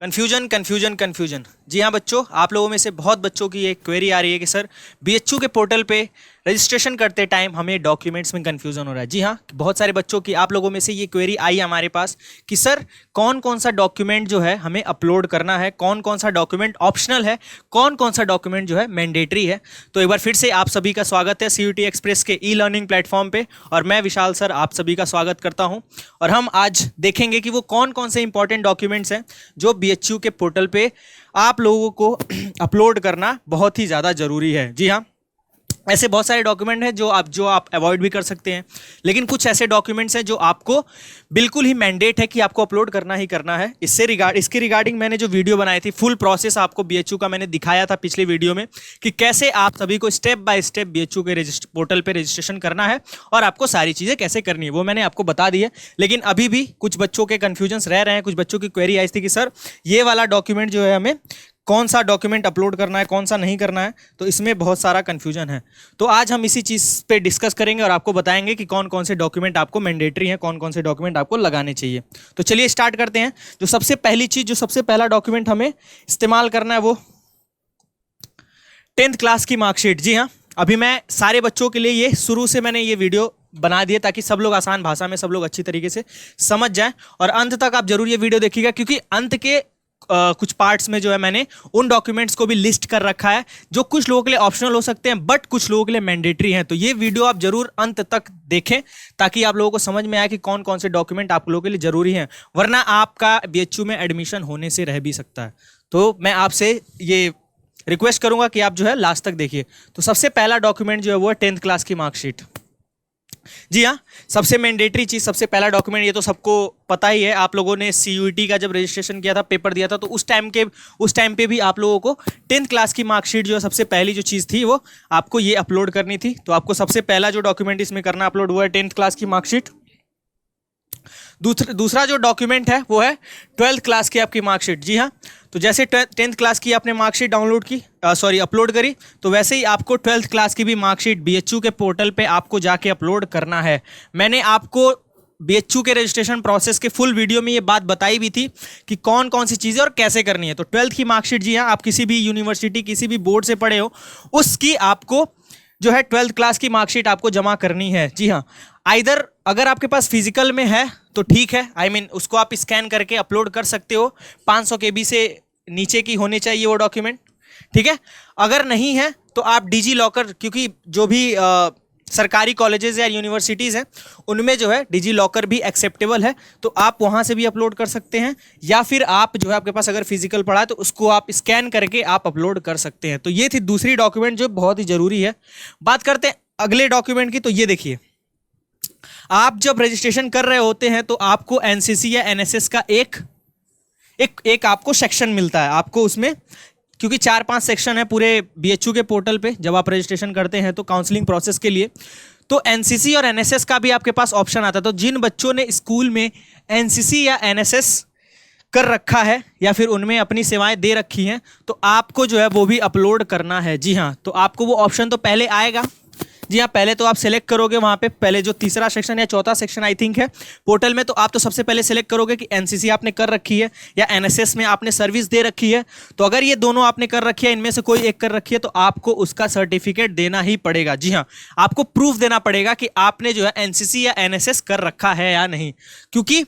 Confusion confusion confusion. जी हाँ बच्चों, आप लोगों में से बहुत बच्चों की एक क्वेरी आ रही है कि सर बीएचयू के पोर्टल पे रजिस्ट्रेशन करते टाइम हमें डॉक्यूमेंट्स में कन्फ्यूजन हो रहा है। जी हाँ, बहुत सारे बच्चों की, आप लोगों में से ये क्वेरी आई हमारे पास कि सर कौन कौन सा डॉक्यूमेंट जो है हमें अपलोड करना है, कौन कौन सा डॉक्यूमेंट ऑप्शनल है, कौन कौन सा डॉक्यूमेंट जो है मैंडेटरी है। तो एक बार फिर से आप सभी का स्वागत है सीयूटी एक्सप्रेस के ई लर्निंग प्लेटफॉर्म पे, और मैं विशाल सर आप सभी का स्वागत करता हूँ। और हम आज देखेंगे कि वो कौन कौन से इंपॉर्टेंट डॉक्यूमेंट्स हैं जो बीएचयू के पोर्टल पे आप लोगों को अपलोड करना बहुत ही ज़्यादा ज़रूरी है। जी हाँ, ऐसे बहुत सारे डॉक्यूमेंट हैं जो आप अवॉइड भी कर सकते हैं, लेकिन कुछ ऐसे डॉक्यूमेंट्स हैं जो आपको बिल्कुल ही मैंडेट है कि आपको अपलोड करना ही करना है। इसके रिगार्डिंग मैंने जो वीडियो बनाई थी, फुल प्रोसेस आपको बीएचयू का मैंने दिखाया था पिछले वीडियो में कि कैसे आप सभी को स्टेप बाय स्टेप बीएचयू के पोर्टल पे रजिस्ट्रेशन करना है और आपको सारी चीज़ें कैसे करनी है वो मैंने आपको बता दी है। लेकिन अभी भी कुछ बच्चों के कन्फ्यूजन्स रह रहे हैं। कुछ बच्चों की क्वेरी आई थी कि सर ये वाला डॉक्यूमेंट जो है हमें कौन सा डॉक्यूमेंट अपलोड करना है, कौन सा नहीं करना है, तो इसमें बहुत सारा कन्फ्यूजन है। तो आज हम इसी चीज़ पे डिस्कस करेंगे और आपको बताएंगे कि कौन कौन से डॉक्यूमेंट आपको मैंडेटरी हैं, कौन कौन से डॉक्यूमेंट आपको लगाने चाहिए। तो चलिए स्टार्ट करते हैं। जो सबसे पहली चीज़, जो सबसे पहला डॉक्यूमेंट हमें इस्तेमाल करना है वो 10th क्लास की मार्कशीट। जी हाँ, अभी मैं सारे बच्चों के लिए ये शुरू से मैंने ये वीडियो बना दिया ताकि सब लोग आसान भाषा में, सब लोग अच्छी तरीके से समझ जाएं, और अंत तक आप जरूर ये वीडियो देखिएगा क्योंकि अंत के कुछ पार्ट्स में जो है मैंने उन डॉक्यूमेंट्स को भी लिस्ट कर रखा है जो कुछ लोगों के लिए ऑप्शनल हो सकते हैं बट कुछ लोगों के लिए मैंडेटरी हैं। तो ये वीडियो आप जरूर अंत तक देखें ताकि आप लोगों को समझ में आए कि कौन कौन से डॉक्यूमेंट आप लोगों के लिए जरूरी हैं, वरना आपका बीएचयू में एडमिशन होने से रह भी सकता है। तो मैं आपसे ये रिक्वेस्ट करूंगा कि आप जो है लास्ट तक देखिए। तो सबसे पहला डॉक्यूमेंट जो है वो है 10th क्लास की मार्कशीट। जी हाँ, सबसे मैंडेटरी चीज, सबसे पहला डॉक्यूमेंट, ये तो सबको पता ही है। आप लोगों ने सीयूईटी का जब रजिस्ट्रेशन किया था, पेपर दिया था, तो उस टाइम पे भी आप लोगों को 10th क्लास की मार्कशीट जो है सबसे पहली जो चीज़ थी वो आपको ये अपलोड करनी थी। तो आपको सबसे पहला जो डॉक्यूमेंट इसमें करना अपलोड वो है 10th क्लास की मार्कशीट। दूसरा जो डॉक्यूमेंट है वो है 12th क्लास की आपकी मार्कशीट। जी हाँ, तो जैसे 10th क्लास की आपने मार्कशीट डाउनलोड की, अपलोड करी, तो वैसे ही आपको 12th क्लास की भी मार्कशीट बीएचयू के पोर्टल पे आपको जाके अपलोड करना है। मैंने आपको बीएचयू के रजिस्ट्रेशन प्रोसेस के फुल वीडियो में ये बात बताई भी थी कि कौन कौन सी चीज़ें और कैसे करनी है। तो 12th की मार्कशीट, जी हाँ, आप किसी भी यूनिवर्सिटी, किसी भी बोर्ड से पढ़े हो, उसकी आपको जो है 12th क्लास की मार्कशीट आपको जमा करनी है। जी हाँ, आइदर अगर आपके पास फिजिकल में है तो ठीक है, उसको आप स्कैन करके अपलोड कर सकते हो। 500 KB से नीचे की होनी चाहिए वो डॉक्यूमेंट, ठीक है। अगर नहीं है तो आप डिजी लॉकर, क्योंकि जो भी सरकारी कॉलेजेस या यूनिवर्सिटीज़ हैं उनमें जो है डिजी लॉकर भी एक्सेप्टेबल है, तो आप वहाँ से भी अपलोड कर सकते हैं, या फिर आप जो है आपके पास अगर फिजिकल पड़ा है तो उसको आप स्कैन करके आप अपलोड कर सकते हैं। तो ये थी दूसरी डॉक्यूमेंट जो बहुत ही ज़रूरी है। बात करते हैं अगले डॉक्यूमेंट की। तो ये देखिए, आप जब रजिस्ट्रेशन कर रहे होते हैं तो आपको एनसीसी या एनएसएस का एक आपको सेक्शन मिलता है। आपको उसमें, क्योंकि 4-5 सेक्शन है पूरे बीएचयू के पोर्टल पे जब आप रजिस्ट्रेशन करते हैं तो काउंसलिंग प्रोसेस के लिए, तो एनसीसी और एनएसएस का भी आपके पास ऑप्शन आता है। तो जिन बच्चों ने स्कूल में एनसीसी या एनएसएस कर रखा है या फिर उनमें अपनी सेवाएं दे रखी हैं, तो आपको जो है वो भी अपलोड करना है। जी हाँ, तो आपको वो ऑप्शन तो पहले आएगा। जी हाँ, पहले तो आप सेलेक्ट करोगे वहाँ पे, पहले जो तीसरा सेक्शन या चौथा सेक्शन आई थिंक है पोर्टल में, तो आप तो सबसे पहले सेलेक्ट करोगे कि एनसीसी आपने कर रखी है या एनएसएस में आपने सर्विस दे रखी है। तो अगर ये दोनों आपने कर रखी है, इनमें से कोई एक कर रखी है, तो आपको उसका सर्टिफिकेट देना ही पड़ेगा। जी हाँ, आपको प्रूफ देना पड़ेगा कि आपने जो है एनसीसी या एनएसएस कर रखा है या नहीं, क्योंकि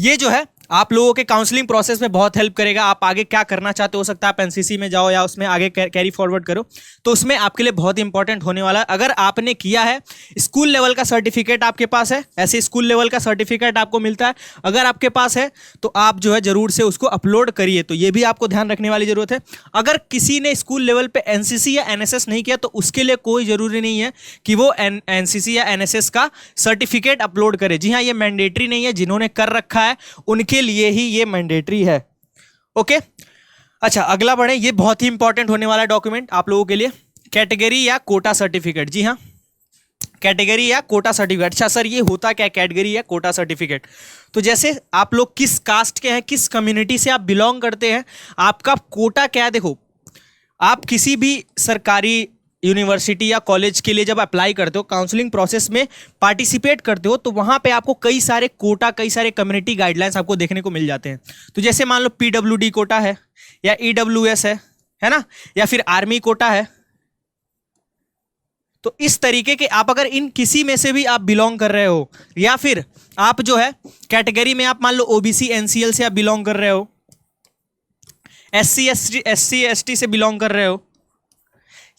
ये जो है आप लोगों के काउंसलिंग प्रोसेस में बहुत हेल्प करेगा। आप आगे क्या करना चाहते हो सकता है आप एनसीसी में जाओ या उसमें आगे कैरी फॉरवर्ड करो, तो उसमें आपके लिए बहुत इंपॉर्टेंट होने वाला है। अगर आपने किया है, स्कूल लेवल का सर्टिफिकेट आपके पास है, ऐसे स्कूल लेवल का सर्टिफिकेट आपको मिलता है, अगर आपके पास है तो आप जो है जरूर से उसको अपलोड करिए। तो ये भी आपको ध्यान रखने वाली जरूरत है। अगर किसी ने स्कूल लेवल पे एनसीसी या एनएसएस नहीं किया तो उसके लिए कोई जरूरी नहीं है कि वो एनसीसी या एनएसएस का सर्टिफिकेट अपलोड करे। जी हाँ, ये मैंडेटरी नहीं है, जिन्होंने कर रखा है उनके लिए ही ये मैंडेटरी है। ओके, अच्छा अगला बढ़े। ये बहुत ही इंपॉर्टेंट होने वाला डॉक्यूमेंट आप लोगों के लिए, कैटेगरी या कोटा सर्टिफिकेट। जी हाँ, कैटेगरी या कोटा सर्टिफिकेट। अच्छा सर, ये होता क्या कैटेगरी या कोटा सर्टिफिकेट? तो जैसे आप लोग किस कास्ट के हैं, किस कम्युनिटी से आप बिलोंग करते हैं, आपका कोटा क्या है। देखो, आप किसी भी सरकारी यूनिवर्सिटी या कॉलेज के लिए जब अप्लाई करते हो, काउंसलिंग प्रोसेस में पार्टिसिपेट करते हो, तो वहां पे आपको कई सारे कोटा, कई सारे कम्युनिटी गाइडलाइंस आपको देखने को मिल जाते हैं। तो जैसे मान लो पीडब्ल्यूडी कोटा है या ईडब्ल्यूएस है ना, या फिर आर्मी कोटा है। तो इस तरीके के आप अगर इन किसी में से भी आप बिलोंग कर रहे हो, या फिर आप जो है कैटेगरी में आप मान लो ओबीसी एनसीएल से आप बिलोंग कर रहे हो, एससी एसटी से बिलोंग कर रहे हो,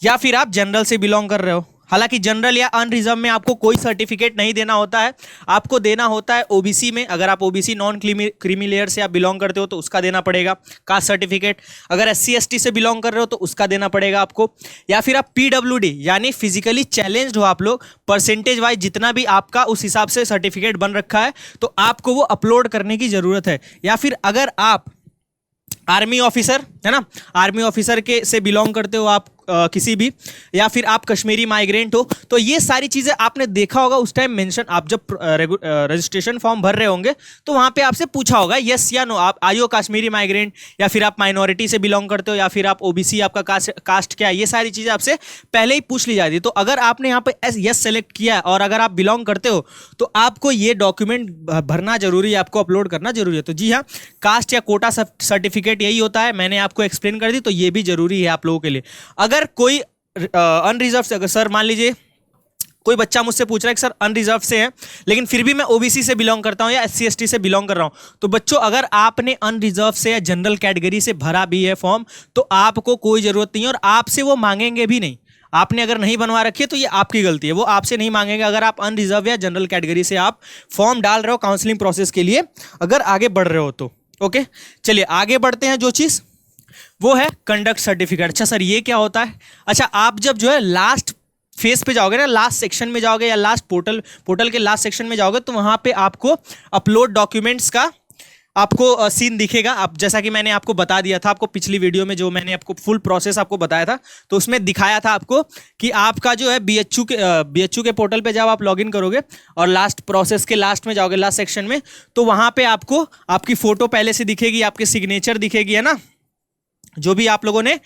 या फिर आप जनरल से बिलोंग कर रहे हो। हालांकि जनरल या अनरिजर्व में आपको कोई सर्टिफिकेट नहीं देना होता है, आपको देना होता है ओबीसी में। अगर आप ओबीसी नॉन क्रीमी लेयर से आप बिलोंग करते हो तो उसका देना पड़ेगा कास्ट सर्टिफिकेट। अगर एससी एसटी से बिलोंग कर रहे हो तो उसका देना पड़ेगा आपको। या फिर आप पीडब्ल्यूडी यानी फिजिकली चैलेंज्ड हो आप लोग, परसेंटेज वाइज जितना भी आपका उस हिसाब से सर्टिफिकेट बन रखा है, तो आपको वो अपलोड करने की जरूरत है। या फिर अगर आप आर्मी ऑफिसर है ना, आर्मी ऑफिसर के से बिलोंग करते हो आप किसी भी, या फिर आप कश्मीरी माइग्रेंट हो, तो ये सारी चीजें आपने देखा होगा उस टाइम मेंशन, आप जब रजिस्ट्रेशन फॉर्म भर रहे होंगे तो वहां पे आपसे पूछा होगा यस या नो, आप आयो कश्मीरी माइग्रेंट, या फिर आप माइनॉरिटी से बिलोंग करते हो, या फिर आप ओबीसी, आपका कास्ट क्या है, ये सारी चीजें आपसे पहले ही पूछ ली जाती है। तो अगर आपने यहाँ पे यस सेलेक्ट किया है और अगर आप बिलोंग करते हो तो आपको ये डॉक्यूमेंट भरना जरूरी है, आपको अपलोड करना जरूरी है। तो जी हाँ, कास्ट या कोटा सर्टिफिकेट यही होता है, मैंने आपको एक्सप्लेन कर दी, तो ये भी जरूरी है आप लोगों के लिए। अगर कोई अनरिजर्व से, अगर सर मान लीजिए कोई बच्चा मुझसे पूछ रहा है कि सर अनरिजर्व से है लेकिन फिर भी मैं ओबीसी से बिलोंग करता हूं या एससी एसटी से बिलोंग कर रहा हूं, तो बच्चों अगर आपने अनरिजर्व से या जनरल कैटेगरी से भरा भी है फॉर्म तो आपको कोई जरूरत नहीं है और आपसे वो मांगेंगे भी नहीं। आपने अगर नहीं बनवा रखी है तो ये आपकी गलती है, वो आपसे नहीं मांगेंगे अगर आप अनरिजर्व या जनरल कैटेगरी से आप फॉर्म डाल रहे हो काउंसलिंग प्रोसेस के लिए, अगर आगे बढ़ रहे हो तो। ओके, चलिए आगे बढ़ते हैं। जो चीज़ वो है कंडक्ट सर्टिफिकेट। अच्छा सर ये क्या होता है? अच्छा, आप जब जो है लास्ट फेज पे जाओगे ना, लास्ट सेक्शन में जाओगे या लास्ट पोर्टल के लास्ट सेक्शन में जाओगे तो वहां पे आपको अपलोड डॉक्यूमेंट्स का आपको सीन दिखेगा। आप जैसा कि मैंने आपको बता दिया था, आपको पिछली वीडियो में जो मैंने आपको फुल प्रोसेस आपको बताया था तो उसमें दिखाया था आपको कि आपका जो है बीएचयू के पोर्टल पे जब आप लॉगिन करोगे और लास्ट प्रोसेस के लास्ट में जाओगे, लास्ट सेक्शन में, तो वहां पे आपको आपकी फोटो पहले से दिखेगी, आपकी सिग्नेचर दिखेगी, है ना, जो भी आप लोगों ने,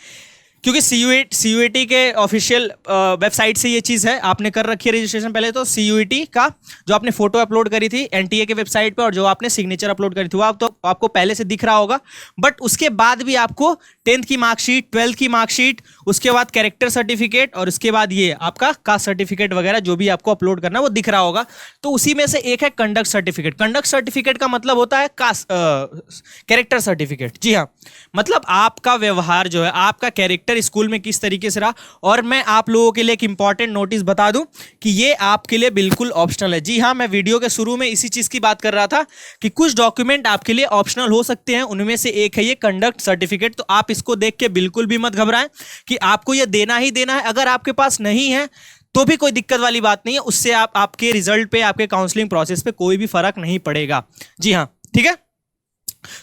क्योंकि सीयूईटी के ऑफिशियल वेबसाइट से ये चीज़ है, आपने कर रखी है रजिस्ट्रेशन पहले, तो सीयूईटी का जो आपने फोटो अपलोड करी थी एनटीए के वेबसाइट पे और जो आपने सिग्नेचर अपलोड करी थी वो तो आपको पहले से दिख रहा होगा। बट उसके बाद भी आपको 10th की मार्कशीट, 12th की मार्कशीट, उसके बाद कैरेक्टर सर्टिफिकेट और उसके बाद ये आपका कास्ट सर्टिफिकेट वगैरह जो भी आपको अपलोड करना है वो दिख रहा होगा। तो उसी में से एक है कंडक्ट सर्टिफिकेट। कंडक्ट सर्टिफिकेट का मतलब होता है कैरेक्टर सर्टिफिकेट। जी हाँ, मतलब आपका व्यवहार जो है, आपका कैरेक्टर स्कूल में किस तरीके से रहा। और मैं आप लोगों के लिए एक इंपॉर्टेंट नोटिस बता दूं कि ये आपके लिए बिल्कुल ऑप्शनल है। जी हाँ, मैं वीडियो के शुरू में इसी चीज की बात कर रहा था कि कुछ डॉक्यूमेंट आपके लिए ऑप्शनल हो सकते हैं, उनमें से एक है ये कंडक्ट सर्टिफिकेट। तो आप इसको देख के बिल्कुल भी मत घबराएं कि आपको ये देना ही देना है। अगर आपके पास नहीं है तो भी कोई दिक्कत वाली बात नहीं है, उससे आपके रिजल्ट पे, आपके काउंसलिंग प्रोसेस पे कोई भी फर्क नहीं पड़ेगा। जी हाँ, ठीक है,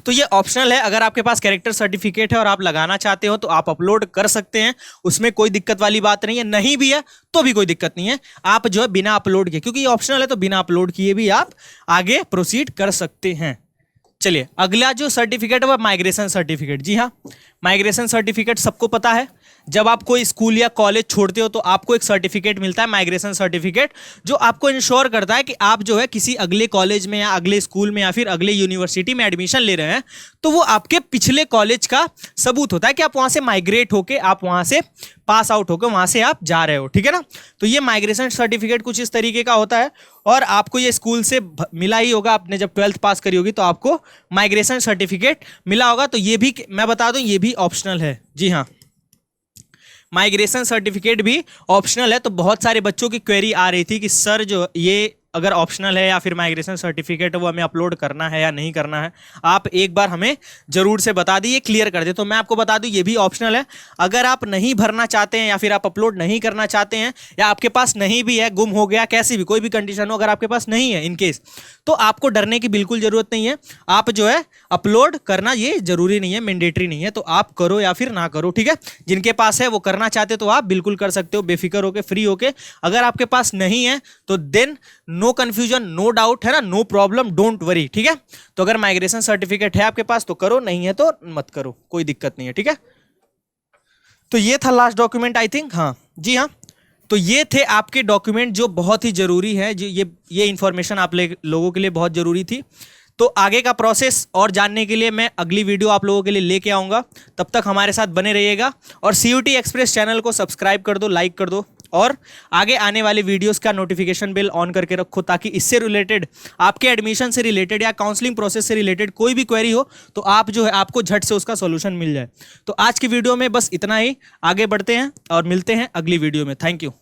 तो ये ऑप्शनल है। अगर आपके पास कैरेक्टर सर्टिफिकेट है और आप लगाना चाहते हो तो आप अपलोड कर सकते हैं, उसमें कोई दिक्कत वाली बात नहीं है। नहीं भी है तो भी कोई दिक्कत नहीं है, आप जो है बिना अपलोड किए, क्योंकि ये ऑप्शनल है तो बिना अपलोड किए भी आप आगे प्रोसीड कर सकते हैं। चलिए अगला जो सर्टिफिकेट है वो माइग्रेशन सर्टिफिकेट। जी हाँ, माइग्रेशन सर्टिफिकेट सबको पता है, जब आप कोई स्कूल या कॉलेज छोड़ते हो तो आपको एक सर्टिफिकेट मिलता है, माइग्रेशन सर्टिफिकेट, जो आपको इंश्योर करता है कि आप जो है किसी अगले कॉलेज में या अगले स्कूल में या फिर अगले यूनिवर्सिटी में एडमिशन ले रहे हैं तो वो आपके पिछले कॉलेज का सबूत होता है कि आप वहां से माइग्रेट होके, आप वहां से पास आउट होकर वहां से आप जा रहे हो। ठीक है ना, तो ये माइग्रेशन सर्टिफिकेट कुछ इस तरीके का होता है और आपको ये स्कूल से मिला ही होगा। आपने जब 12th पास करी होगी तो आपको माइग्रेशन सर्टिफिकेट मिला होगा। तो ये भी मैं बता दूं, ये भी ऑप्शनल है। जी हाँ, माइग्रेशन सर्टिफिकेट भी ऑप्शनल है। तो बहुत सारे बच्चों की क्वेरी आ रही थी कि सर जो ये अगर ऑप्शनल है या फिर माइग्रेशन सर्टिफिकेट वो हमें अपलोड करना है या नहीं करना है, आप एक बार हमें जरूर से बता दीजिए, क्लियर कर दे। तो मैं आपको बता दूं ये भी ऑप्शनल है। अगर आप नहीं भरना चाहते हैं या फिर आप अपलोड नहीं करना चाहते हैं या आपके पास नहीं भी है, गुम हो गया, कैसी भी कोई भी कंडीशन हो, अगर आपके पास नहीं है इन केस, तो आपको डरने की बिल्कुल जरूरत नहीं है। आप जो है अपलोड करना ये जरूरी नहीं है, मैंडेटरी नहीं है, तो आप करो या फिर ना करो। ठीक है, जिनके पास है वो करना चाहते तो आप बिल्कुल कर सकते हो, बेफिक्र होके, फ्री होके। अगर आपके पास नहीं है तो then no confusion, no doubt, है ना, नो प्रॉब्लम, डोंट वरी। ठीक है, तो अगर माइग्रेशन सर्टिफिकेट है आपके पास तो करो, नहीं है तो मत करो, कोई दिक्कत नहीं है। ठीक है, तो ये था लास्ट डॉक्यूमेंट आई थिंक। हाँ, जी हाँ, तो ये थे आपके डॉक्यूमेंट जो बहुत ही ज़रूरी है, जो ये इन्फॉर्मेशन आप लोगों के लिए बहुत ज़रूरी थी। तो आगे का प्रोसेस और जानने के लिए मैं अगली वीडियो आप लोगों के लिए लेके आऊँगा। तब तक हमारे साथ बने रहिएगा और CUT एक्सप्रेस चैनल को सब्सक्राइब कर दो, लाइक कर दो और आगे आने वाले वीडियोस का नोटिफिकेशन बिल ऑन करके रखो, ताकि इससे रिलेटेड, आपके एडमिशन से रिलेटेड या काउंसलिंग प्रोसेस से रिलेटेड कोई भी क्वेरी हो तो आप जो है आपको झट से उसका सॉल्यूशन मिल जाए। तो आज की वीडियो में बस इतना ही, आगे बढ़ते हैं और मिलते हैं अगली वीडियो में। Thank you.